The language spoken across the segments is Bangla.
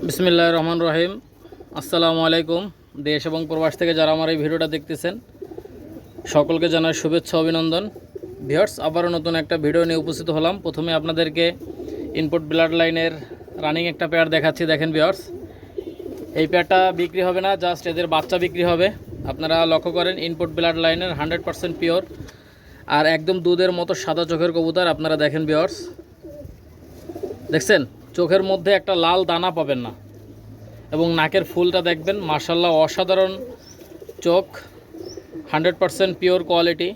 বিসমিল্লাহির রহমানির রহিম। আসসালামু আলাইকুম। দেশ এবং প্রবাস থেকে যারা আমার এই ভিডিওটা দেখতেছেন সকলকে জানাই শুভেচ্ছা অভিনন্দন। ভিউয়ার্স, আবারও নতুন একটা ভিডিও নিয়ে উপস্থিত হলাম। প্রথমে আপনাদেরকে ইনপুট ব্লাড লাইনের রানিং একটা পেয়ার দেখাচ্ছি। দেখেন ভিউয়ার্স, এই পেয়ারটা বিক্রি হবে না, জাস্ট এদের বাচ্চা বিক্রি হবে। আপনারা লক্ষ্য করেন, ইনপুট ব্লাড লাইনের 100% পিওর আর একদম দুধের মতো সাদা চোখের কবুতর। আপনারা দেখেন ভিউয়ার্স, দেখছেন চোখের মধ্যে একটা লাল দানা পাবেন না, এবং নাকের ফুলটা দেখবেন, মাশাআল্লাহ অসাধারণ চোখ, 100% পিওর কোয়ালিটি।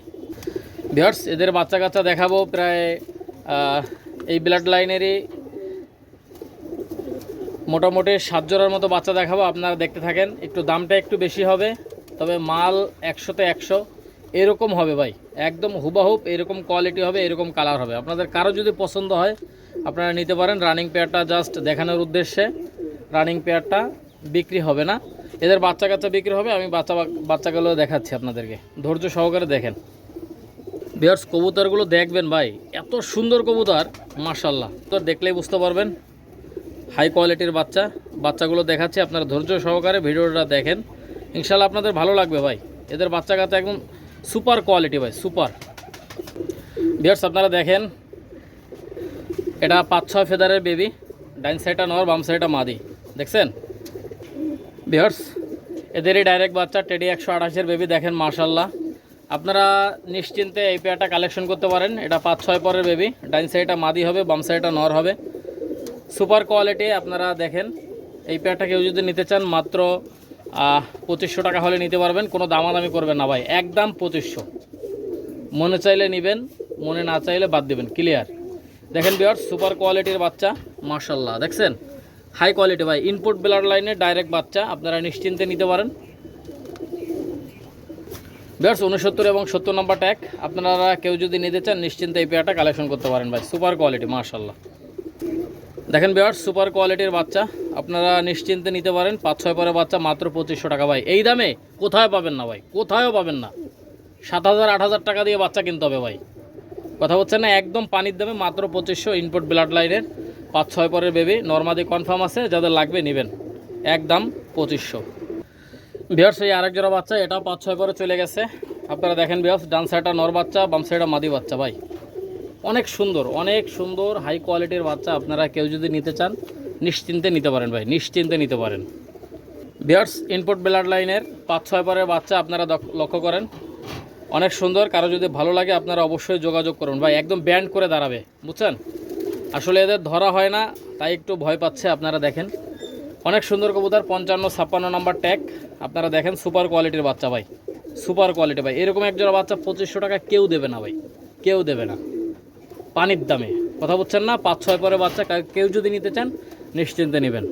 ভিউয়ার্স, এদের বাচ্চা কাচ্চা দেখাবো প্রায় এই ব্লাড লাইনেরই মোটামুটি 7 জোড়ার মতো বাচ্চা দেখাবো। আপনারা দেখতে থাকেন। একটু দামটা একটু বেশি হবে, তবে মাল 100তে 100 এরকম হবে ভাই, একদম হুবাহুব এরকম কোয়ালিটি হবে, এরকম কালার হবে। আপনাদের কারো যদি পছন্দ হয় আপনারা নিতে পারেন। রানিং পেয়ারটা জাস্ট দেখানোর উদ্দেশ্যে, রানিং পেয়ারটা বিক্রি হবে না। এদের বাচ্চা কাচ্চা বিক্রি হবে। আমি বাচ্চাগুলো দেখাচ্ছি আপনাদেরকে, ধৈর্য সহকারে দেখেন। ভিউয়ার্স, কবুতরগুলো দেখবেন ভাই, এত সুন্দর কবুতর, মাশাআল্লাহ। তো দেখলেই বুঝতে পারবেন হাই কোয়ালিটির বাচ্চাগুলো দেখাচ্ছি। আপনারা ধৈর্য সহকারে ভিডিওটা দেখেন, ইনশাআল্লাহ আপনাদের ভালো লাগবে ভাই। এদের বাচ্চা কাচ্চা একদম সুপার কোয়ালিটি ভাই, সুপার। ভিউয়ার্স, আপনারা দেখেন, এটা 5-6 ফেদারের বেবি। ডাইন সাইডটা নর, বাম সাইডটা মাদি। দেখছেন ভিউয়ার্স, এদেরই ডাইরেক্ট বাচ্চা, টেডি 128-এর বেবি। দেখেন মাশাআল্লাহ, আপনারা নিশ্চিন্তে এই পেয়ারটা কালেকশন করতে পারেন। এটা 5-6 পরের বেবি। ডাইন সাইডটা মাদি হবে, বাম সাইডটা নর হবে, সুপার কোয়ালিটি। আপনারা দেখেন, এই পেয়ারটা কেউ যদি নিতে চান মাত্র 2500 টাকা হলে নিতে পারবেন। কোনো দামাদামি করবেন না ভাই, একদম 2500। মনে চাইলে নেবেন, মনে না চাইলে বাদ দেবেন, ক্লিয়ার। দেখেন ভিউয়ার্স, সুপার কোয়ালিটির বাচ্চা, মাশাআল্লাহ। দেখছেন হাই কোয়ালিটি ভাই, ইনপুট ব্লাড লাইনের ডাইরেক্ট বাচ্চা, আপনারা নিশ্চিন্তে নিতে পারেন। ভিউয়ার্স, 69 এবং 70 নম্বর ট্যাগ। আপনারা কেউ যদি নিতে চান নিশ্চিন্তে এই পেয়ারটা কালেকশন করতে পারেন ভাই, সুপার কোয়ালিটি, মাশাআল্লাহ। দেখেন ভিউয়ার্স, সুপার কোয়ালিটির বাচ্চা, আপনারা নিশ্চিন্তে নিতে পারেন। 5-6 পরের বাচ্চা মাত্র 2500 টাকা ভাই। এই দামে কোথায় পাবেন না ভাই, কোথায়ও পাবেন না। 7000-8000 টাকা দিয়ে বাচ্চা কিনতে হবে ভাই, কথা বলছেন না, একদম পানির দামে মাত্র 2500। ইনপুট ব্লাড লাইনের 5-6 পরের বেবি, নর্মাদি কনফার্ম আছে, যাদের লাগবে নেবেন, একদম 2500। ভিউয়ার্স, এই আরেক জোড়া বাচ্চা, এটাও 5-6 পরে চলে গেছে। আপনারা দেখেন ভিউয়ার্স, ডান সাইডটা নর বাচ্চা, বাম সাইডটা মাদি বাচ্চা ভাই, অনেক সুন্দর, অনেক সুন্দর হাই কোয়ালিটির বাচ্চা। আপনারা কেউ যদি নিতে চান নিশ্চিন্তে নিতে পারেন ভাই, নিশ্চিন্তে নিতে পারেন। ভিউয়ার্স, ইনপুট ব্লাড লাইনের 5-6 পরের বাচ্চা, আপনারা লক্ষ্য করেন, অনেক সুন্দর। কারো যদি ভালো লাগে আপনারা অবশ্যই যোগাযোগ করুন ভাই, একদম ব্যান্ড করে দাঁড়াবে, বুঝছেন। আসলে এদের ধরা হয় না, তাই একটু ভয় পাচ্ছে। আপনারা দেখেন, অনেক সুন্দর কবুতর, 55-56 নম্বর ট্যাগ। আপনারা দেখেন, সুপার কোয়ালিটির বাচ্চা ভাই, সুপার কোয়ালিটি ভাই। এরকম একজোড়া বাচ্চা 2500 টাকা কেউ দেবে না ভাই, কেউ দেবে না, পানির দামে, কথা বলছেন না। 5-6 পরে বাচ্চা কেউ যদি নিতে চান নিশ্চিন্তে নেবেন।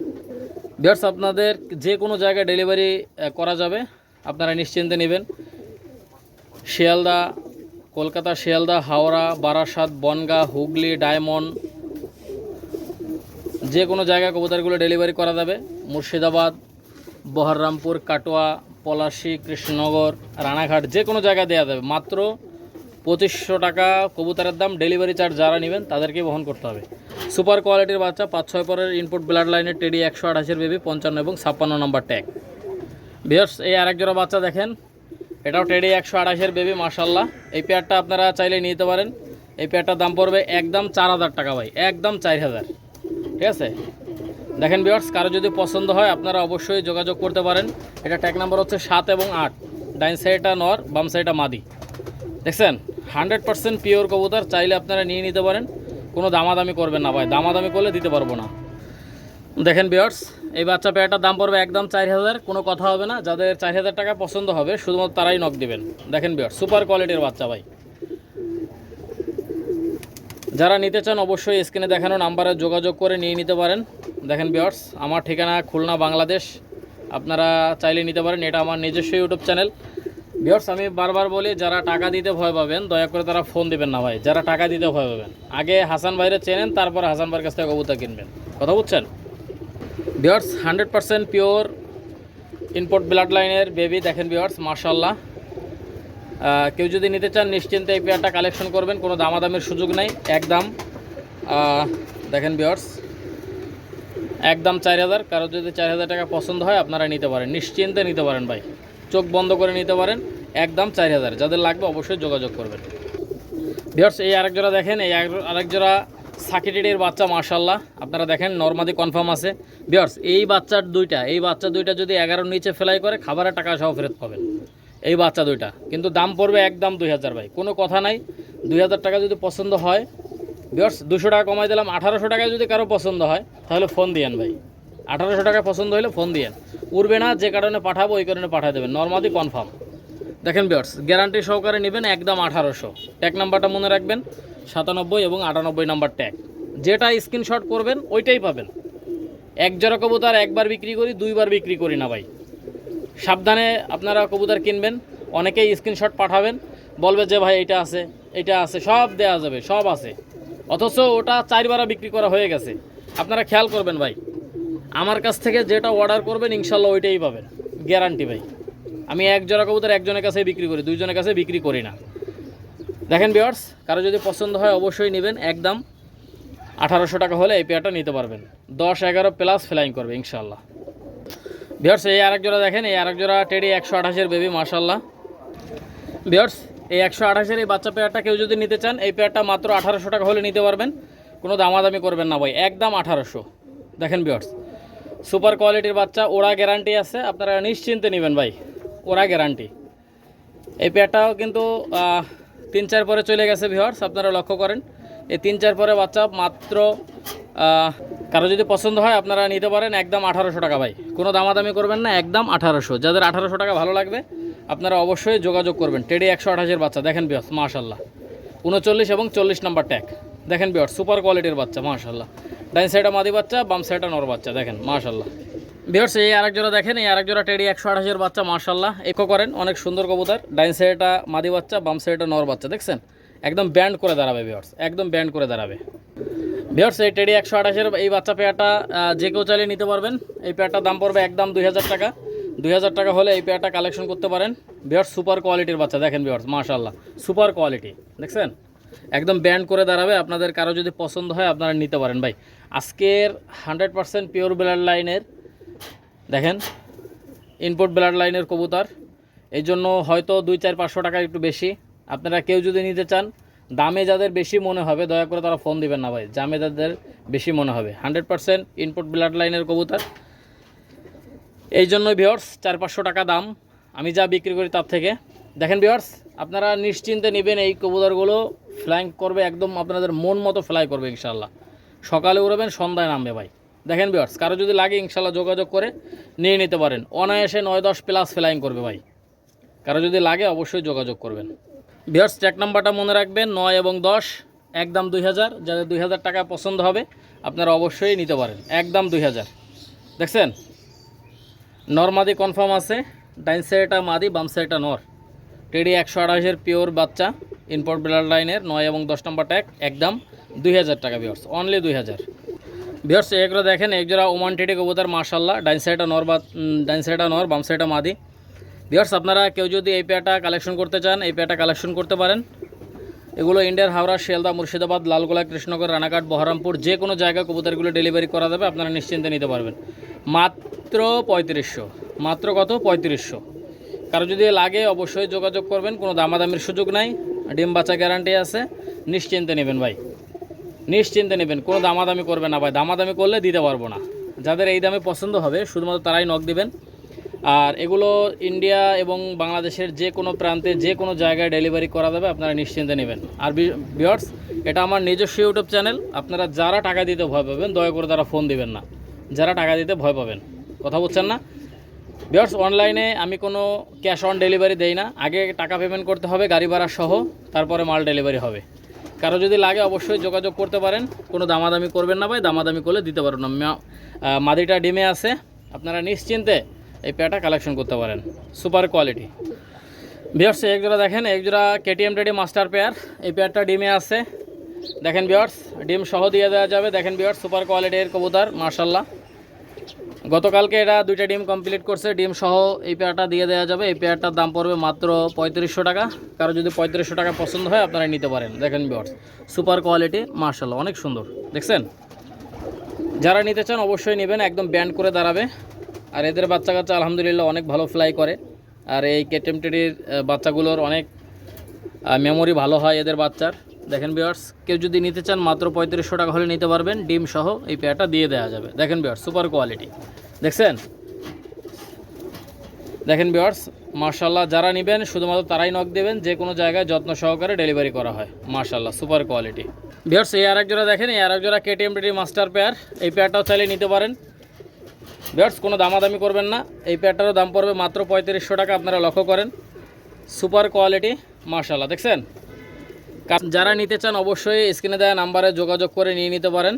ভিউয়ার্স, আপনাদের যে কোনো জায়গায় ডেলিভারি করা যাবে, আপনারা নিশ্চিন্তে নেবেন। শিয়ালদা, কলকাতা, শিয়ালদা, হাওড়া, বারাসাত, বনগাঁ, হুগলি, ডায়মন্ড, যে কোনো জায়গায় কবুতরগুলো ডেলিভারি করা যাবে। মুর্শিদাবাদ, বহরমপুর, কাটোয়া, পলাশী, কৃষ্ণনগর, রানাঘাট, যে কোনো জায়গায় দেওয়া যাবে। মাত্র 2500 টাকা কবুতরের দাম। ডেলিভারি চার্জ যারা নেবেন তাদেরকে বহন করতে হবে। সুপার কোয়ালিটির বাচ্চা, 5-6 পরের ইনপুট ব্লাড লাইনের টেডি 128-এর বেবি, 55 এবং 56 নম্বর ট্যাগ। ভিউয়ার্স, এই আরেক জোড়া বাচ্চা দেখেন, এটাও টেডি 128-এর বেবি, মাশাআল্লাহ। এই পেয়ারটা আপনারা চাইলে নিতে পারেন। এই পেয়ারটার দাম পড়বে একদম 4000 টাকা ভাই, একদম 4000, ঠিক আছে। দেখেন ভিউয়ার্স, কারো যদি পছন্দ হয় আপনারা অবশ্যই যোগাযোগ করতে পারেন। এটা ট্যাগ নাম্বার হচ্ছে 7 এবং 8। ডাইন সাইডটা নর, বাম সাইডটা মাদি। দেখছেন 100% পিওর কবুতর, চাইলে আপনারা নিয়ে নিতে পারেন। কোনো দামাদামি করবেন না ভাই, দামাদামি করলে দিতে পারবো না। দেখেন ভিউয়ার্স, এই বাচ্চা পেয়ারটার দাম পড়বে একদম 4000, কোনো কথা হবে না। যাদের 4000 টাকা পছন্দ হবে শুধুমাত্র তারাই নক দিবেন। দেখেন ভিউয়ার্স, সুপার কোয়ালিটির বাচ্চা ভাই। যারা নিতে চান অবশ্যই স্ক্রিনে দেখানো নাম্বারে যোগাযোগ করে নিয়ে নিতে পারেন। দেখেন ভিউয়ার্স, আমার ঠিকানা খুলনা, বাংলাদেশ। আপনারা চাইলে নিতে পারেন, এটা আমার নিজস্ব ইউটিউব চ্যানেল। ভিউয়ার্স, আমি বারবার বলি, যারা টাকা দিতে ভয় পাবেন দয়া করে তারা ফোন দিবেন না ভাই, যারা টাকা দিতে ভয় পাবেন। আগে হাসান ভাইরে চেনেন, তারপর হাসান ভাইয়ের কাছ থেকে কবুতর কিনবেন, কথা বুঝছেন। ভিউয়ার্স, 100% পিওর ইনপুট ব্লাড লাইনের বেবি। দেখেন ভিউয়ার্স, মাশাআল্লাহ। কেউ যদি নিতে চান নিশ্চিন্তে এই পেয়ারটা কালেকশন করবেন, কোনো দামাদামের সুযোগ নাই, একদম। দেখেন ভিউয়ার্স, একদম 4000। কারো যদি 4000 টাকা পছন্দ হয় আপনারা নিতে পারেন, নিশ্চিন্তে নিতে পারেন ভাই, চোখ বন্ধ করে নিতে পারেন। একদম 4000। যাদের লাগবে অবশ্যই যোগাযোগ করবেন। ভিউয়ার্স এই আরেক জোড়া দেখেন, এই আরেক জোড়া সাকিটের বাচ্চা মাশাআল্লাহ। আপনারা দেখেন নরমাদি কনফার্ম আছে। ভিউয়ার্স এই বাচ্চা দুইটা যদি 11 নিচে ফ্লাই করে খাবারের টাকা সহ ফেরত পাবেন। এই বাচ্চা দুইটা কিন্তু দাম পড়বে একদম 2000 ভাই, কোনো কথা নাই। 2000 টাকা যদি পছন্দ হয় ভিউয়ার্স 200 টাকা কমাই দিলাম। 1800 টাকায় যদি কারো পছন্দ হয় তাহলে ফোন দিয়েন ভাই। 1800 টাকা পছন্দ হলে ফোন দিয়েন, উড়বে না। যে কারণে পাঠাবো ওই কারণে পাঠিয়ে দেবেন, নরমাদি কনফার্ম। দেখেন ভিউয়ার্স গ্যারান্টি সহকারে নেবেন একদম 1800। ট্যাগ নাম্বারটা মনে রাখবেন 97 এবং 98 নাম্বার ট্যাগ। যেটা স্ক্রিনশট করবেন ওইটাই পাবেন। এক জোড়া কবুতর একবার বিক্রি করি, দুইবার বিক্রি করি না ভাই। সাবধানে আপনারা কবুতর কিনবেন। অনেকেই স্ক্রিনশট পাঠাবেন, বলবে যে ভাই এটা আছে, সব দেওয়া যাবে, সব আছে, অথচ ওটা 4বার বিক্রি করা হয়ে গেছে। আপনারা খেয়াল করবেন ভাই, আমার কাছ থেকে যেটা অর্ডার করবেন ইনশাল্লাহ ওইটাই পাবেন, গ্যারান্টি ভাই। আমি এক জোড়া কবুতর একজনের কাছে বিক্রি করি, দুইজনের কাছে বিক্রি করি না। দেখেন ভিউয়ার্স কারো যদি পছন্দ হয় অবশ্যই নেবেন। একদম 1800 টাকা হলে এই পেয়ারটা নিতে পারবেন। 10-11 প্লাস ফ্লাইং করবে ইনশাল্লাহ। ভিউয়ার্স এই আরেক জোড়া দেখেন, এই আরেক জোড়া টেডি 128 বেবি মাশাআল্লাহ। ভিউয়ার্স এই 128 এই বাচ্চা পেয়ারটা কেউ যদি নিতে চান এই পেয়ারটা মাত্র 1800 টাকা হলে নিতে পারবেন। কোনো দামাদামি করবেন না ভাই, একদম 1800। দেখেন ভিউয়ার্স সুপার কোয়ালিটির বাচ্চা, ওরা গ্যারান্টি আছে, আপনারা নিশ্চিন্তে নেবেন ভাই, ওরা গ্যারান্টি। এই পেয়ারটাও কিন্তু 3-4 পরে চলে গেছে ভিউয়ার্স, আপনারা লক্ষ্য করেন। এই 3-4 পরে বাচ্চা মাত্র কারো যদি পছন্দ হয় আপনারা নিতে পারেন একদম 1800 টাকা ভাই, কোনো দামাদামি করবেন না, একদম 1800। যাদের 1800 টাকা ভালো লাগবে আপনারা অবশ্যই যোগাযোগ করবেন। টেডি 128 বাচ্চা দেখেন ভিউয়ার্স মাশাআল্লাহ, 39 এবং 40 নাম্বার ট্যাগ। দেখেন ভিউয়ার্স সুপার কোয়ালিটির বাচ্চা মাশাআল্লাহ। ডাইন সাইডে মাদি বাচ্চা, বাম সাইডে নর বাচ্চা, দেখেন মাশাআল্লাহ। ভিউয়ার্স এই আরেক জোড়া দেখেন, এই আরেক জোড়া টেডি 128 বাচ্চা মাশাআল্লাহ। ইকো করেন, অনেক সুন্দর কবুতর। ডাইন সাইডটা মাদি বাচ্চা, বাম সাইডে নর বাচ্চা, দেখছেন একদম ব্যান্ড করে দাঁড়াবে ভিউয়ার্স, একদম ব্যান্ড করে দাঁড়াবে ভিউয়ার্স। এই টেডি 128 এই বাচ্চা পেয়ারটা যে কেউ চাইলে নিতে পারবেন। এই পেয়ারটার দাম পড়বে একদম 2000 টাকা। 2000 টাকা হলে এই পেয়ারটা কালেকশন করতে পারেন ভিউয়ার্স। সুপার কোয়ালিটির বাচ্চা দেখেন ভিউয়ার্স মাশাআল্লাহ, সুপার কোয়ালিটি দেখছেন, একদম ব্যান্ড করে দাঁড়াবে। আপনাদের কারো যদি পছন্দ হয় আপনারা নিতে পারেন ভাই। আজকের 100% পিওর ব্লাড লাইনের, দেখেন ইনপুট ব্লাড লাইনের কবুতর, এই জন্য হয়তো 200-400-500 টাকা একটু বেশি। আপনারা কেউ যদি নিতে চান, দামে যাদের বেশি মনে হবে দয়া করে তারা ফোন দিবেন না ভাই, দামে যাদের বেশি মনে হবে। 100% ইনপুট ব্লাড লাইনের কবুতর, এই জন্যই ভিউয়ার্স 400-500 টাকা দাম আমি যা বিক্রি করি তার থেকে। দেখেন ভিউয়ার্স আপনারা নিশ্চিন্তে নেবেন, এই কবুতরগুলো ফ্লাইং করবে একদম আপনাদের মন মতো ফ্লাই করবে ইনশাল্লাহ। সকালে উড়বেন সন্ধ্যায় নামবে ভাই। দেখেন ভিউয়ার্স কারো যদি লাগে ইনশাল্লাহ যোগাযোগ করে নিয়ে নিতে পারেন। অনায়াসে 9-10 প্লাস ফ্লাইং করবে ভাই, কারো যদি লাগে অবশ্যই যোগাযোগ করবেন। ভিউয়ার্স ট্যাগ নাম্বারটা মনে রাখবেন 9 এবং 10, একদম 2000। যাদের 2000 টাকা পছন্দ হবে আপনারা অবশ্যই নিতে পারেন, একদম 2000। দেখছেন নরমাদি কনফার্ম আছে, ডাইন সাইডটা মাদি, বাম সাইডটা নর। টেডি 128 পিওর বাচ্চা, ইনপোর্ট ব্লাড লাইনের, 9 এবং 10 নম্বর ট্যাগ, একদম 2000 টাকা ভিউয়ার্স, অনলি 2000। ভিউয়ার্স এগুলো দেখেন একজোড়া ওমান টেডি কবুতর মাশাআল্লাহ। ডাইন সাইডটা নর, বাম সাইডটা মাদি। ভিউয়ার্স আপনারা কেউ যদি এই পেয়ারটা কালেকশন করতে চান এই পেয়ারটা কালেকশন করতে পারেন। এগুলো ইন্ডিয়ার হাওড়া, শিয়ালদা, মুর্শিদাবাদ, লালগোলা, কৃষ্ণনগর, রানাঘাট, বহরমপুর যে কোনো জায়গায় কবুতরগুলো ডেলিভারি করা যাবে, আপনারা নিশ্চিন্তে নিতে পারবেন। মাত্র 3500, মাত্র কত 3500। কারো যদি লাগে অবশ্যই যোগাযোগ করবেন, কোনো দামাদামির সুযোগ নাই, ডিম বাচ্চা গ্যারান্টি আছে, নিশ্চিন্তে নেবেন ভাই, নিশ্চিন্তে নেবেন, কোনো দামাদামি করবেন না ভাই, দামাদামি করলে দিতে পারবো না। যাদের এই দামে পছন্দ হবে শুধুমাত্র তারাই নক দিবেন। আর এগুলো ইন্ডিয়া এবং বাংলাদেশের যে কোনো প্রান্তে যে কোনো জায়গায় ডেলিভারি করা যাবে, আপনারা নিশ্চিন্তে নেবেন। আর ভিউয়ার্স এটা আমার নিজস্ব ইউটিউব চ্যানেল, আপনারা যারা টাকা দিতে ভয় পাবেন দয়া করে তারা ফোন দিবেন না, যারা টাকা দিতে ভয় পাবেন, কথা বলছেন না ভিউয়ার্স। অনলাইনে আমি কোনো ক্যাশ অন ডেলিভারি দেই না, আগে টাকা পেমেন্ট করতে হবে গাড়ি ভাড়া সহ, তারপরে মাল ডেলিভারি হবে। কারো যদি লাগে অবশ্যই যোগাযোগ করতে পারেন, কোনো দামাদামি করবেন না ভাই, দামাদামি করলে দিতে পারবেন না। মাদিটা ডিমে আছে, আপনারা নিশ্চিন্তে এই পেয়ারটা কালেকশন করতে পারেন, সুপার কোয়ালিটি। ভিউয়ার্স একজোড়া দেখেন, একজোড়া কেটিএম টেডি মাস্টার পেয়ার, এই পেয়ারটা ডিমে আছে। দেখেন ভিউয়ার্স ডিম সহ দিয়ে দেওয়া যাবে। দেখেন ভিউয়ার্স সুপার কোয়ালিটির কবুতর মাশাআল্লাহ। গতকালকে এরা 2টা ডিম কমপ্লিট করছে, ডিম সহ এই পেয়ারটা দিয়ে দেওয়া যাবে। এই পেয়ারটার দাম পড়বে মাত্র 3500 টাকা। কারো যদি 3500 টাকা পছন্দ হয় আপনারা নিতে পারেন। দেখেন ভিউয়ার্স সুপার কোয়ালিটি মাশাআল্লাহ, অনেক সুন্দর দেখছেন। যারা নিতে চান অবশ্যই নেবেন, একদম ব্যান্ড করে দাঁড়াবে। আর এদের বাচ্চা কাচ্চা আলহামদুলিল্লাহ অনেক ভালো ফ্লাই করে। আর এই কেটিএমটির বাচ্চাগুলোর অনেক মেমোরি ভালো হয় এদের বাচ্চার। দেখেন ভিউয়ার্স, কেউ যদি নিতে চান মাত্র 3500 টাকা হলে নিতে পারবেন, ডিম সহ এই পেয়ারটা দিয়ে দেওয়া যাবে। দেখেন ভিউয়ার্স, সুপার কোয়ালিটি দেখছেন। দেখেন ভিউয়ার্স মাশাআল্লাহ, যারা নেবেন শুধুমাত্র তারাই নক দেবেন, যে কোনো জায়গায় যত্ন সহকারে ডেলিভারি করা হয়। মাশাআল্লাহ সুপার কোয়ালিটি। ভিউয়ার্স এই আরেক জোড়া দেখেন, এই আরেক জোড়া কেটিএমটি মাস্টার পেয়ার। এই পেয়ারটাও চাইলে নিতে পারেন। ভিউয়ার্স কোনো দামাদামি করবেন না, এই পেয়ারটারও দাম পড়বে মাত্র 3500 টাকা। আপনারা লক্ষ্য করেন, সুপার কোয়ালিটি মাশাআল্লাহ দেখছেন। যারা নিতে চান অবশ্যই স্ক্রিনে দেওয়া নাম্বারে যোগাযোগ করে নিয়ে নিতে পারেন।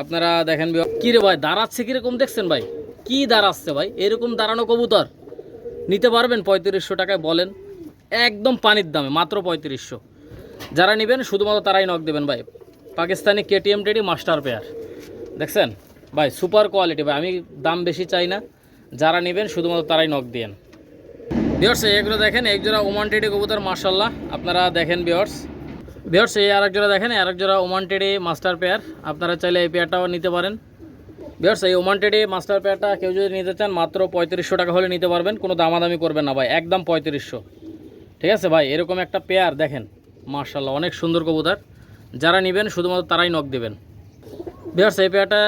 আপনারা দেখেন কী রে ভাই, দাঁড়াচ্ছে কীরকম দেখছেন ভাই, কি দাঁড়াচ্ছে ভাই, এরকম দাঁড়ানো কবুতর নিতে পারবেন 3500 টাকায় বলেন, একদম পানির দামে মাত্র 3500। যারা নেবেন শুধুমাত্র তারাই নক দেবেন ভাই। পাকিস্তানি কেটিএমটি মাস্টার পেয়ার দেখছেন ভাই, সুপার কোয়ালিটি ভাই, আমি দাম বেশি চাই না। যারা নেবেন শুধুমাত্র তারাই নক দেন। ভিউয়ার্স এগুলো দেখেন, এক জোড়া ওমান টেডি কবুতর মাশাআল্লাহ। আপনারা দেখেন ভিউয়ার্স এই আরেক জোড়া দেখেন, আরেক জোড়া ওমান টেডি মাস্টার পেয়ার। আপনারা চাইলে এই পেয়ারটাও নিতে পারেন। ভিউয়ার্স এই ওমান টেডি মাস্টার পেয়ারটা কেউ যদি নিতে চান মাত্র 3500 টাকা হলে নিতে পারবেন, কোনো দামাদামি করবেন না ভাই, একদম 3500। ঠিক আছে ভাই, এরকম একটা পেয়ার দেখেন মাশাআল্লাহ, অনেক সুন্দর কবুতর। যারা নেবেন শুধুমাত্র তারাই নক দেবেন। ভিউয়ার্স এই পেয়ারটা,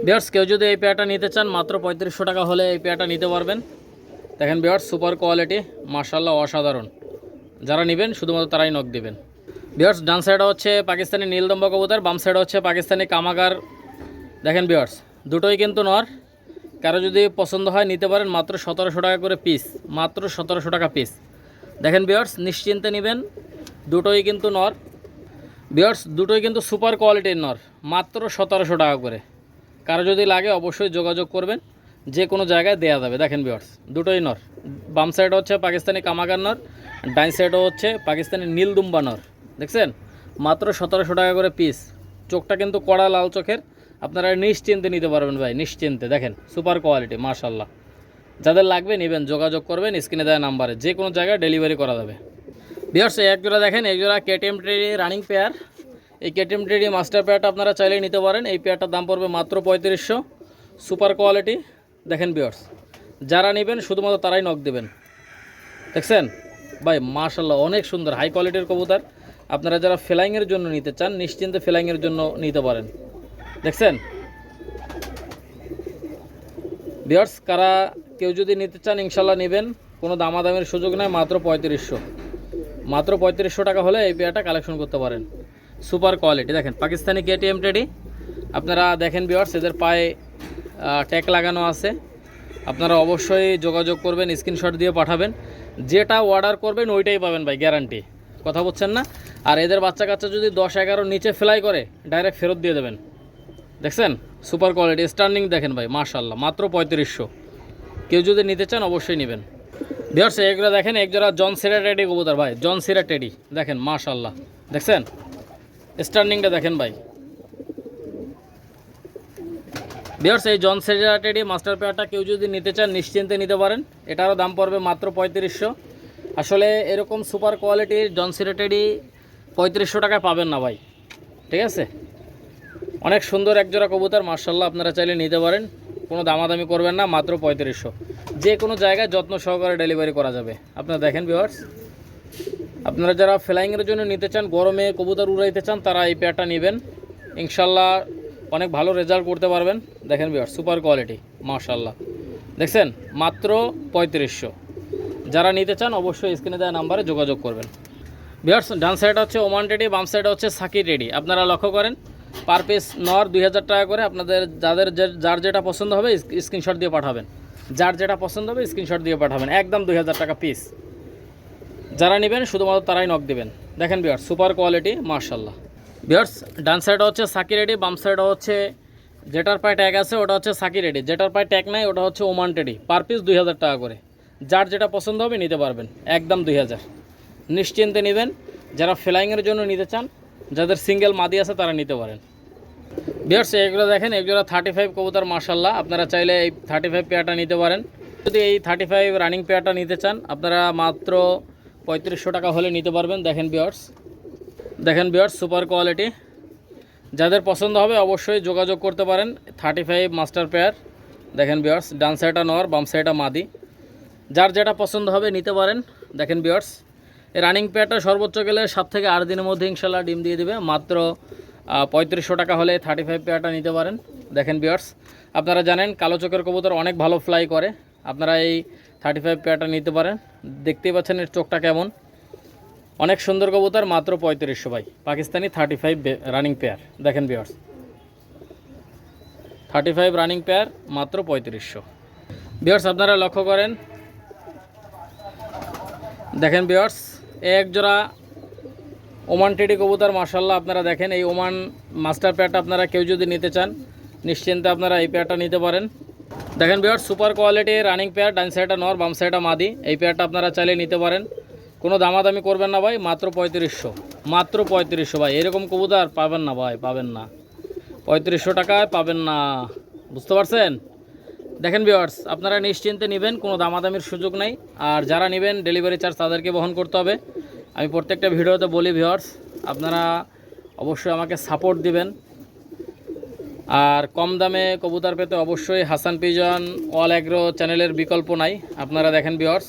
ভিউয়ার্স কেউ যদি এই পেয়ারটা নিতে চান মাত্র 3500 টাকা হলে এই পেয়ারটা নিতে পারবেন। দেখেন ভিউয়ার্স সুপার কোয়ালিটি মাশাআল্লাহ, অসাধারণ। যারা নেবেন শুধুমাত্র তারাই নক দেবেন। ভিউয়ার্স ডান সাইডে হচ্ছে পাকিস্তানি নীলদম্বা কবুতর, বাম সাইডে হচ্ছে পাকিস্তানি কামাগার। দেখেন ভিউয়ার্স দুটোই কিন্তু নর, কারো যদি পছন্দ হয় নিতে পারেন, মাত্র 1700 টাকা করে পিস, মাত্র 1700 টাকা পিস। দেখেন ভিউয়ার্স নিশ্চিন্তে নেবেন, দুটোই কিন্তু নর। ভিউয়ার্স দুটোই কিন্তু সুপার কোয়ালিটির নর, মাত্র 1700 টাকা করে। কারো যদি লাগে অবশ্যই যোগাযোগ করবেন, যে কোনো জায়গায় দেয়া যাবে। দেখেন ভিউয়ার্স দুটোই নর, বাম সাইড হচ্ছে পাকিস্তানি কামাগার নর, ডাইন সাইডও হচ্ছে পাকিস্তানি নীলদুম্বা নর। দেখছেন মাত্র 1700 টাকা করে পিস। চোখটা কিন্তু কড়া লাল চোখের, আপনারা নিশ্চিন্তে নিতে পারবেন ভাই, নিশ্চিন্তে। দেখেন সুপার কোয়ালিটি মাশাআল্লাহ। যাদের লাগবে নেবেন, যোগাযোগ করবেন স্ক্রিনে দেওয়া নাম্বারে, যে কোনো জায়গায় ডেলিভারি করা যাবে। ভিউয়ার্স এক জোড়া দেখেন, এক জোড়া কেটিএমটি রানিং পেয়ার। এই কেটিএমটি মাস্টার পেয়ারটা আপনারা চাইলেই নিতে পারেন। এই পেয়ারটার দাম পড়বে মাত্র 3500, সুপার কোয়ালিটি। দেখেন ভিউয়ার্স যারা নেবেন শুধুমাত্র তারাই নক দেবেন। দেখছেন ভাই মাশাআল্লাহ, অনেক সুন্দর হাই কোয়ালিটির কবুতর। আপনারা যারা ফ্লাইংয়ের জন্য নিতে চান নিশ্চিন্তে ফ্লাইংয়ের জন্য নিতে পারেন। দেখছেন ভিউয়ার্স, কারা কেউ যদি নিতে চান ইনশাল্লাহ নেবেন, কোনো দামাদামের সুযোগ নেই, মাত্র 3500। মাত্র 3500 টাকা হলে এই পেয়ারটা কালেকশন করতে পারেন। সুপার কোয়ালিটি দেখেন পাকিস্তানি কেটিএমটি। আপনারা দেখেন ভিউয়ার্স এদের পায়ে ট্যাগ লাগানো আছে। আপনারা অবশ্যই যোগাযোগ করবেন, স্ক্রিনশট দিয়ে পাঠাবেন, যেটা অর্ডার করবেন ওইটাই পাবেন ভাই, গ্যারান্টি। কথা বলছেন না? আর এদের বাচ্চা কাচ্চা যদি 10-11 নিচে ফ্লাই করে ডাইরেক্ট ফেরত দিয়ে দেবেন। দেখছেন সুপার কোয়ালিটি স্টার্নিং দেখেন ভাই মাশাআল্লাহ, মাত্র 3500। কেউ যদি নিতে চান অবশ্যই নেবেন। ভিউয়ার্স এগুলো দেখেন, এক জোড়া জন সিরা টেডি কবুতর ভাই, জন সিরা টেডি দেখেন মাশাআল্লাহ। দেখছেন স্টার্নিংটা দেখেন ভাই। ভিউয়ার্স এই জন সিরা টেডি মাস্টার পেয়ারটা কেউ যদি নিতে চান নিশ্চিন্তে নিতে পারেন। এটারও দাম পড়বে মাত্র 3500। আসলে এরকম সুপার কোয়ালিটির জন সিরা টেডি 3500 টাকায় পাবেন না ভাই। ঠিক আছে, অনেক সুন্দর একজোড়া কবুতর মাশাআল্লাহ, আপনারা চাইলে নিতে পারেন, কোনো দামাদামি করবেন না, মাত্র 3500। যে কোনো জায়গায় যত্ন সহকারে ডেলিভারি করা যাবে। আপনারা দেখেন ভিউয়ার্স, আপনারা যারা ফ্লাইংয়ের জন্য নিতে চান, গরমে কবুতর উড়াইতে চান, তারা এই পেয়ারটা নেবেন, ইনশাল্লাহ অনেক ভালো রেজাল্ট করতে পারবেন। দেখেন ভিউয়ার্স সুপার কোয়ালিটি মাশাআল্লাহ। দেখছেন মাত্র 3500। যারা নিতে চান অবশ্যই স্ক্রিনে দেওয়া নাম্বারে যোগাযোগ করবেন। ভিউয়ার্স ডান সাইডে হচ্ছে ওমান টেডি, বাম সাইডে হচ্ছে সাকি টেডি। আপনারা লক্ষ্য করেন পার পিস নর 2000 টাকা করে। আপনাদের যার যেটা পছন্দ হবে স্ক্রিনশট দিয়ে পাঠাবেন, যার যেটা পছন্দ হবে স্ক্রিনশট দিয়ে পাঠাবেন, একদম 2000 টাকা পিস। যারা নেবেন শুধুমাত্র তারাই নক দেবেন। দেখেন ভিউয়ার্স সুপার কোয়ালিটি মাশাআল্লাহ। ভিউয়ার্স ডান সাইডে হচ্ছে সাকি টেডি, বাম সাইডে হচ্ছে যেটার পায়ে ট্যাগ আছে ওটা হচ্ছে সাকি টেডি, যেটার পায়ে ট্যাগ নাই ওটা হচ্ছে ওমান টেডি। পার পিস 2000 টাকা করে। যার যেটা পছন্দ হবে নিতে পারবেন, একদম 2000। নিশ্চিন্তে নেবেন। যারা ফ্লাইংয়ের জন্য নিতে চান, যাদের সিঙ্গেল মাদি আছে তারা নিতে পারেন। ভিউয়ার্স এগুলো দেখেন, এগুলো 35 কবুতর মাশাআল্লাহ। আপনারা চাইলে এই 35 পেয়ারটা নিতে পারেন। যদি এই 35 রানিং পেয়ারটা নিতে চান আপনারা মাত্র 3500 টাকা হলে নিতে পারবেন। দেখেন ভিউয়ার্স সুপার কোয়ালিটি। যাদের পছন্দ হবে অবশ্যই যোগাযোগ করতে পারেন। 35 মাস্টার পেয়ার। দেখেন ভিউয়ার্স, ডান সাইডটা নর, বাম সাইডটা মাদি। যার যেটা পছন্দ হবে নিতে পারেন। দেখেন ভিউয়ার্স, এই রানিং পেয়ারটা সর্বোচ্চ গেলে 7 থেকে 8 দিনের মধ্যে ইনশাল্লাহ ডিম দিয়ে দিবে। মাত্র 3500 টাকা হলে 35 পেয়ারটা নিতে পারেন। দেখেন ভিউয়ার্স, আপনারা জানেন কালো চোখের কবুতর অনেক ভালো ফ্লাই করে, আপনারা এই 35 পেয়ারটা নিতে পারেন। দেখতেই পাচ্ছেন এর চোখটা কেমন, অনেক সুন্দর কবুতর। মাত্র 3500 ভাই, পাকিস্তানি 35 রানিং পেয়ার। দেখেন ভিউয়ার্স, 35 রানিং পেয়ার মাত্র 3500। ভিউয়ার্স আপনারা লক্ষ্য করেন, দেখেন ভিউয়ার্স, এক জোড়া ওমান টেডি কবুতর মাশাআল্লাহ। আপনারা দেখেন এই ওমান মাস্টার পেয়ারটা আপনারা কেউ যদি নিতে চান নিশ্চিন্তে আপনারা এই পেয়ারটা নিতে পারেন। দেখেন ভিউয়ার্স, সুপার কোয়ালিটির রানিং পেয়ার, ডান সাইডটা নর, বাম সাইডটা মাদি। এই পেয়ারটা আপনারা চাইলে নিতে পারেন, কোনো দামাদামি করবেন না ভাই। মাত্র 3500, মাত্র 3500 ভাই। এরকম কবুতর পাবেন না ভাই, পাবেন না। 3500 টাকায় পাবেন না, বুঝতে পারছেন? দেখেন ভিউয়ার্স, আপনারা নিশ্চিন্তে নেবেন, কোনো দামাদামির সুযোগ নাই। আর যারা নেবেন ডেলিভারি চার্জ তাদেরকে বহন করতে হবে। আমি প্রত্যেকটা ভিডিওতে বলি ভিউয়ার্স, আপনারা অবশ্যই আমাকে সাপোর্ট দিবেন। আর কম দামে কবুতর পেতে অবশ্যই হাসান পিজন অল অ্যাগ্রো চ্যানেলের বিকল্প নাই। আপনারা দেখেন ভিউয়ার্স,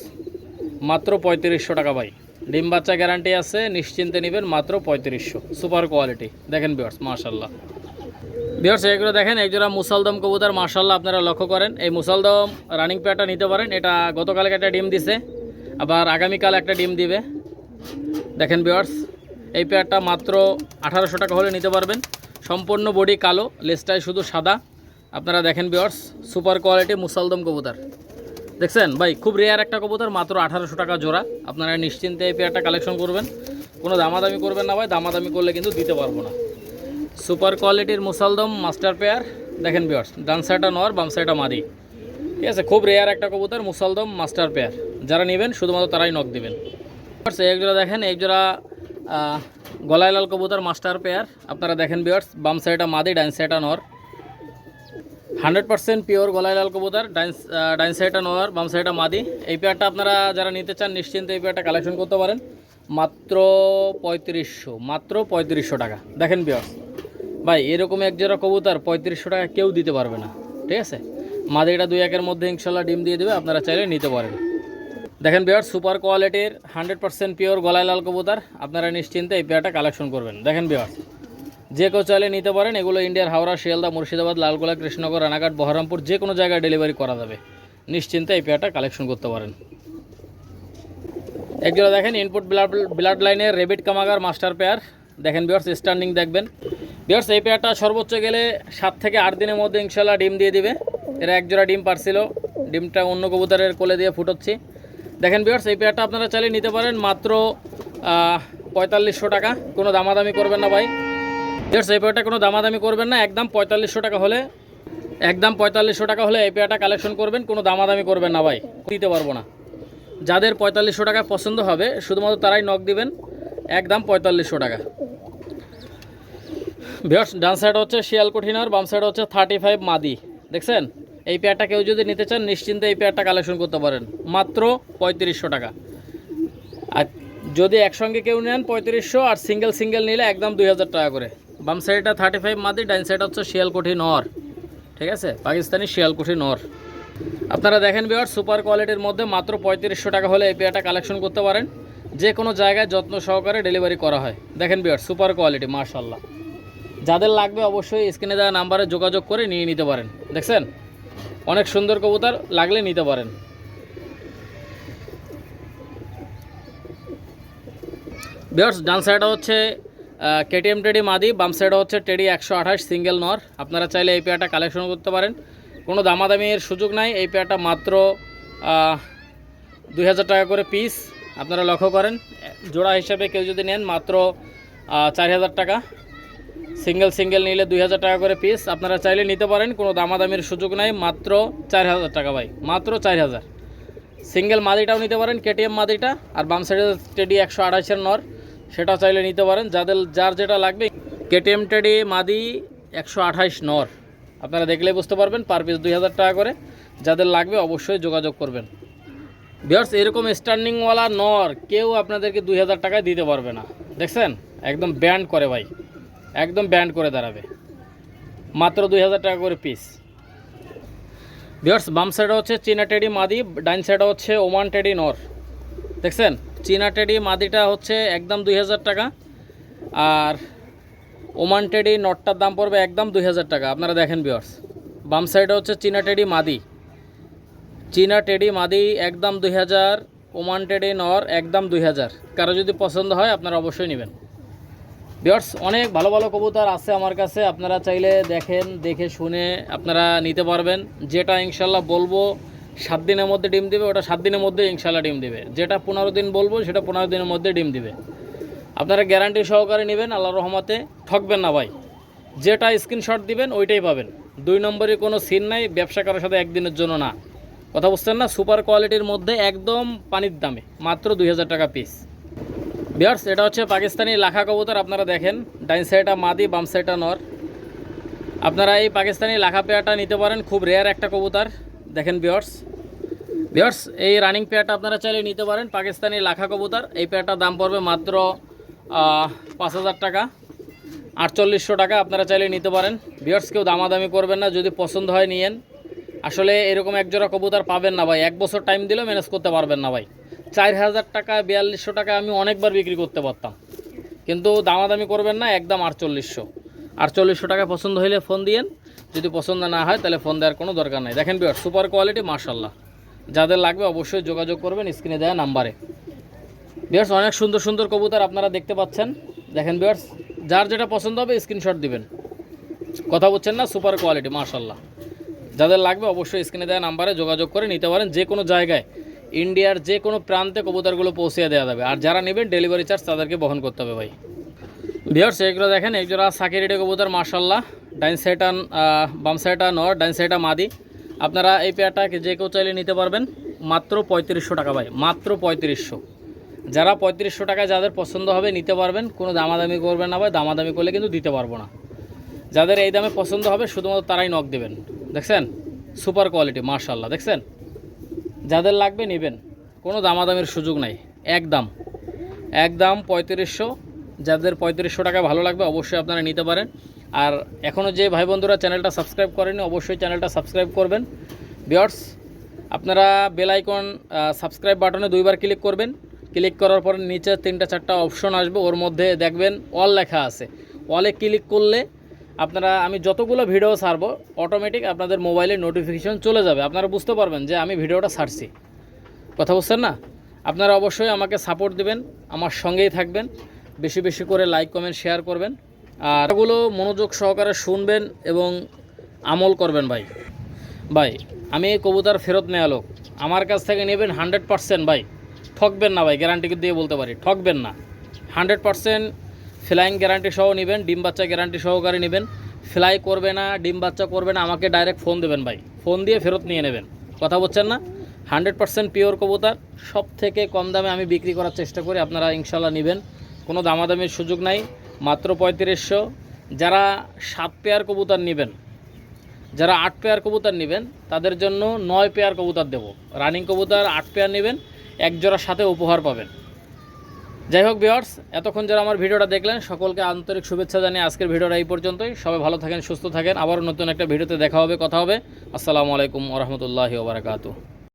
মাত্র 3500 টাকা ভাই। ডিম বাচ্চা গ্যারান্টি আছে, নিশ্চিন্তে নেবেন। মাত্র 3500, সুপার কোয়ালিটি। দেখেন ভিউয়ার্স মাশাআল্লাহ। ভিউয়ার্স এগুলো দেখেন, একজোড়া মুসালদম কবুতর মাশাআল্লাহ। আপনারা লক্ষ্য করেন এই মুসালদম রানিং পেয়ারটা নিতে পারেন। এটা গতকালকে একটা ডিম দিছে, আবার আগামীকাল একটা ডিম দিবে। দেখেন ভিউয়ার্স, এই পেয়ারটা মাত্র 1800 টাকা হলে নিতে পারবেন। সম্পূর্ণ বডি কালো, লেজটাই শুধু সাদা। আপনারা দেখেন ভিউয়ার্স, সুপার কোয়ালিটি মুসালদম কবুতর। দেখছেন ভাই, খুব রেয়ার একটা কবুতর, মাত্র 1800 টাকা জোড়া। আপনারা নিশ্চিন্তে এই পেয়ারটা কালেকশন করবেন, কোনো দামাদামি করবেন না ভাই। দামাদামি করলে কিন্তু দিতে পারবো না। সুপার কোয়ালিটির মুসালদম মাস্টার পেয়ার। দেখেন ভিউয়ার্স, ডান সাইডটা নর, বাম সাইডটা মাদি। ঠিক আছে, খুব রেয়ার একটা কবুতর মুসালদম মাস্টার পেয়ার। যারা নেবেন শুধুমাত্র তারাই নক দেবেন। এক জোড়া দেখেন, এক জোড়া গলায় লাল কবুতর মাস্টার পেয়ার। আপনারা দেখেন ভিউয়ার্স, বাম সাইডটা মাদি, ডান সাইডটা নর। 100% পিওর গলায় লাল কবুতর, ডান সাইডটা নর, বাম সাইডটা মাদি। এই পেয়ারটা আপনারা যারা নিতে চান নিশ্চিন্তে এই পেয়ারটা কালেকশন করতে পারেন। মাত্র 3500, মাত্র 3500 টাকা। দেখেন ভিউয়ার্স ভাই, এরকম এক জোড়া কবুতর 3500 টাকা কেউ দিতে পারবে না। ঠিক আছে, মাদিটা 2-1 মধ্যে ইনশাল্লাহ ডিম দিয়ে দেবে, আপনারা চাইলে নিতে পারেন। দেখেন ভিউয়ার্স, সুপার কোয়ালিটির 100% পিওর গলায় লাল কবুতর। আপনারা নিশ্চিন্তে এই পেয়ারটা কালেকশন করবেন। দেখেন ভিউয়ার্স, যে কেউ চাইলে নিতে পারেন। এগুলো ইন্ডিয়ার হাওড়া, শিয়ালদা, মুর্শিদাবাদ, লালগোলা, কৃষ্ণনগর, রানাঘাট, বহরমপুর যে কোনো জায়গায় ডেলিভারি করা যাবে। নিশ্চিন্তে এই পেয়ারটা কালেকশন করতে পারেন। একজোড়া দেখেন ইনপুট ব্লাড লাইনের রেবিট কামাগার মাস্টার পেয়ার। দেখেন ভিউয়ার্স, স্ট্যান্ডিং দেখবেন ভিউয়ার্স। এই পেয়ারটা সর্বোচ্চ গেলে 7 থেকে 8 দিনের মধ্যে ইনশাল্লাহ ডিম দিয়ে দিবে। এরা একজোড়া ডিম পারছিল, ডিমটা অন্য কবুতরের কোলে দিয়ে ফুটোচ্ছি। দেখেন ভিউয়ার্স, এই পেয়ারটা আপনারা চাইলে নিতে পারেন মাত্র 4500 টাকা। কোনো দামাদামি করবেন না ভাই। ভিউয়ার্স এই পেয়ারটা কোনো দামাদামি করবেন না, একদম 4500 টাকা হলে, একদম 4500 টাকা হলে এই পেয়ারটা কালেকশন করবেন। কোনো দামাদামি করবেন না ভাই, দিতে পারবো না। যাদের 4500 টাকা পছন্দ হবে শুধুমাত্র তারাই নক দিবেন। একদম 4500 টাকা। ভিউয়ার্স ডান সাইড হচ্ছে শিয়ালকুঠি নর, বাম সাইড হচ্ছে 35 মাদি। দেখছেন, এই পেয়ারটা কেউ যদি নিতে চান নিশ্চিন্তে এই পেয়ারটা কালেকশন করতে পারেন। মাত্র 3500 টাকা। আর যদি একসঙ্গে কেউ নেন 3500, আর সিঙ্গেল নিলে একদম 2000 টাকা করে। বাম সাইডটা 35 মাদি, ডান সাইড হচ্ছে শিয়ালকুঠি নর। ঠিক আছে, পাকিস্তানি শিয়ালকুঠি নর। আপনারা দেখেন ভিউয়ার্স, সুপার কোয়ালিটির মধ্যে মাত্র 3500 টাকা হলে এই পেয়ারটা কালেকশন করতে পারেন। যে কোনো জায়গায় যত্ন সহকারে ডেলিভারি করা হয়। দেখেন ভিউয়ার্স, সুপার কোয়ালিটি মাশাআল্লাহ। যাদের লাগবে অবশ্যই স্ক্রিনে দেওয়া নাম্বারে যোগাযোগ করে নিয়ে নিতে পারেন। দেখছেন, অনেক সুন্দর কবুতর, লাগলে নিতে পারেন। ভিউয়ার্স ডান সাইডে হচ্ছে কেটিএম টেডি মাদি, বাম সাইডে হচ্ছে টেডি 128 সিঙ্গেল নর। আপনারা চাইলে এই পেয়ারটা কালেকশন করতে পারেন, কোনো দামাদামির সুযোগ নাই। এই পেয়ারটা মাত্র 2000 টাকা করে পিস। আপনারা লক্ষ্য করেন, জোড়া হিসাবে কেউ যদি নেন মাত্র 4000 টাকা। সিঙ্গেল নিলে 2000 টাকা করে পিস। আপনারা চাইলে নিতে পারেন, কোনো দামাদামির সুযোগ নাই। মাত্র 4000 টাকা ভাই, মাত্র 4000। সিঙ্গেল মাদিটাও নিতে পারেন, কেটিএম মাদিটা। আর বাম সাইডে টেডি 128 নর, সেটা চাইলে নিতে পারেন। যার যেটা লাগবে, কেটিএম টেডি মাদি 128 নর। আপনারা দেখলেই বুঝতে পারবেন, পার পিস 2000 টাকা করে। যাদের লাগবে অবশ্যই যোগাযোগ করবেন। ভিউয়ার্স এরকম স্ট্যান্ডিংওয়ালা নর কেউ আপনাদেরকে 2000 টাকায় দিতে পারবে না। দেখছেন, একদম ব্যান্ড করে ভাই। একদম ব্যান্ড করে দাঁড়াবে, মাত্র 2000 টাকা করে পিস। ভিউয়ার্স বাম সাইডে হচ্ছে চীনা টেডি মাদি, ডাইন সাইডে হচ্ছে ওমান টেডি নর। দেখছেন চীনা টেডি মাদিটা হচ্ছে একদম 2000 টাকা, আর ওমান টেডি নটটার দাম পড়বে একদম 2000 টাকা। আপনারা দেখেন ভিউয়ার্স, বাম সাইডে হচ্ছে চীনা টেডি মাদি, চীনা টেডি মাদি একদম 2000, ওমান টেডি নর একদম 2000। কারো যদি পছন্দ হয় আপনারা অবশ্যই নেবেন। ভিউয়ার্স অনেক ভালো ভালো কবুতর আছে আমার কাছে, আপনারা চাইলে দেখেন, দেখে শুনে আপনারা নিতে পারবেন। যেটা ইনশাল্লাহ বলবো 7 দিনের মধ্যে ডিম দিবে, ওটা 7 দিনের মধ্যে ইনশাল্লাহ ডিম দিবে। যেটা 15 দিন বলবো সেটা 15 দিনের মধ্যে ডিম দিবে। আপনারা গ্যারান্টি সহকারে নেবেন, আল্লাহর রহমতে ঠকবেন না ভাই। যেটা স্ক্রিনশট দিবেন ওইটাই পাবেন। 2 নম্বরে কোনো সিন নাই, ব্যবসা করার সাথে একদিনের জন্য না, কথা বুঝছেন না। সুপার কোয়ালিটির মধ্যে একদম পানির দামে, মাত্র 2000 টাকা পিস। ভিউয়ার্স এটা হচ্ছে পাকিস্তানি লাখা কবুতর। আপনারা দেখেন ডাইন সাইডটা মাদি, বাম সাইডটা নর। আপনারা এই পাকিস্তানি লাখা পেয়ারটা নিতে পারেন, খুব রেয়ার একটা কবুতর। দেখেন ভিউয়ার্স এই রানিং পেয়ারটা আপনারা চাইলে নিতে পারেন, পাকিস্তানি লাখা কবুতর। এই পেয়ারটার দাম পড়বে মাত্র 5000 টাকা, 4800 টাকা। আপনারা চাইলে নিতে পারেন। ভিউয়ার্স কেউ দামাদামি করবেন না, যদি পছন্দ হয় নিয়েন। আসলে এরকম একজোড়া কবুতর পাবেন না ভাই, 1 বছর টাইম দিলেও ম্যানেজ করতে পারবেন না ভাই। 4000 টাকা 4200 টাকা আমি অনেকবার বিক্রি করতে পারতাম, কিন্তু দামাদামি করবেন না, একদম 4800 টাকা। পছন্দ হলে ফোন দিয়েন, যদি পছন্দ না হয় তাহলে ফোন দেওয়ার কোনো দরকার নাই। দেখেন ভিউয়ার্স সুপার কোয়ালিটি মাশাআল্লাহ। যাদের লাগবে অবশ্যই যোগাযোগ করবেন স্ক্রিনে দেওয়া নাম্বারে। ভিউয়ার্স অনেক সুন্দর সুন্দর কবুতর আপনারা দেখতে পাচ্ছেন। দেখেন ভিউয়ার্স যার যেটা পছন্দ হবে স্ক্রিনশট দিবেন, কথা বলছেন না, সুপার কোয়ালিটি মাশাআল্লাহ। যাদের লাগবে অবশ্যই স্ক্রিনে দেওয়া নাম্বারে যোগাযোগ করে নিতে পারেন। যে কোনো জায়গায় ইন্ডিয়ার যে কোনো প্রান্তে কবুতরগুলো পৌঁছে দেওয়া যাবে, আর যারা নেবেন ডেলিভারি চার্জ তাদেরকে বহন করতে হবে ভাই। ভিউয়ার্স এগুলো দেখেন, একজোড়া সাকিরিডে কবুতর মাশাআল্লাহ। ডাইন সাইডটা বাম সাইডটা নর, ডাইন সাইডটা মাদি। আপনারা এই পেয়ারটাকে যে কেউ চাইলে নিতে পারবেন, মাত্র 3500 টাকা ভাই, মাত্র 3500। যারা 3500 টাকায় যাদের পছন্দ হবে নিতে পারবেন, কোনো দামাদামি করবেন না ভাই, দামাদামি করলে কিন্তু দিতে পারবো না। যাদের এই দামে পছন্দ হবে শুধুমাত্র তারাই নক দেবেন। দেখছেন সুপার কোয়ালিটি মাশাআল্লাহ। দেখছেন যাদের লাগবে নেবেন, কোনো দামাদামির সুযোগ নাই, একদম 3500। যাদের 3500 টাকা ভালো লাগবে অবশ্যই আপনারা নিতে পারেন। আর এখনও যে ভাই বন্ধুরা চ্যানেলটা সাবস্ক্রাইব করেনি অবশ্যই চ্যানেলটা সাবস্ক্রাইব করবেন। ভিউয়ার্স আপনারা বেল আইকন সাবস্ক্রাইব বাটনে 2বার ক্লিক করবেন। ক্লিক করার পর নিচে 3-4টা অপশন আসবে, ওর মধ্যে দেখবেন অল লেখা আছে। অলে ক্লিক করলে আপনারা আমি যতগুলো ভিডিও ছাড়বো অটোমেটিক আপনাদের মোবাইলে নোটিফিকেশন চলে যাবে। আপনারা বুঝতে পারবেন যে আমি ভিডিওটা ছাড়ছি, কথা বুঝছেন না। আপনারা অবশ্যই আমাকে সাপোর্ট দিবেন, আমার সঙ্গেই থাকবেন, বেশি বেশি করে লাইক কমেন্ট শেয়ার করবেন, আর এগুলো মনোযোগ সহকারে শুনবেন এবং আমল করবেন ভাই। আমি কবুতর ফেরত নেওয়া লোক, আমার কাছ থেকে নেবেন 100% ভাই, ঠকবেন না ভাই, গ্যারান্টি দিয়ে বলতে পারি, ঠকবেন না। 100% ফ্লাইং গ্যারান্টি সহ নেবেন, ডিম বাচ্চা গ্যারান্টি সহকারে নেবেন। ফ্লাই করবে না, ডিম বাচ্চা করবে না, আমাকে ডাইরেক্ট ফোন দেবেন ভাই, ফোন দিয়ে ফেরত নিয়ে নেবেন, কথা বলছেন না। 100% পিওর কবুতর, সব থেকে কম দামে আমি বিক্রি করার চেষ্টা করি, আপনারা ইনশাল্লাহ নেবেন, কোনো দামাদামির সুযোগ নাই, মাত্র 3500। যারা 7 পেয়ার কবুতর নেবেন, যারা 8 পেয়ার কবুতর নেবেন তাদের জন্য 9 পেয়ার কবুতর দেব। রানিং কবুতর 8 পেয়ার নেবেন, এক জোড়ার সাথে উপহার পাবেন। যাই হোক ভিউয়ার্স, এতক্ষণ যারা আমার ভিডিওটা দেখলেন সকলকে আন্তরিক শুভেচ্ছা জানিয়ে আজকের ভিডিওটা এই পর্যন্তই। সবাই ভালো থাকেন, সুস্থ থাকেন, আবারও নতুন একটা ভিডিওতে দেখা হবে, কথা হবে। আসসালামু আলাইকুম ওয়া রাহমাতুল্লাহি ওয়া বারাকাতুহু।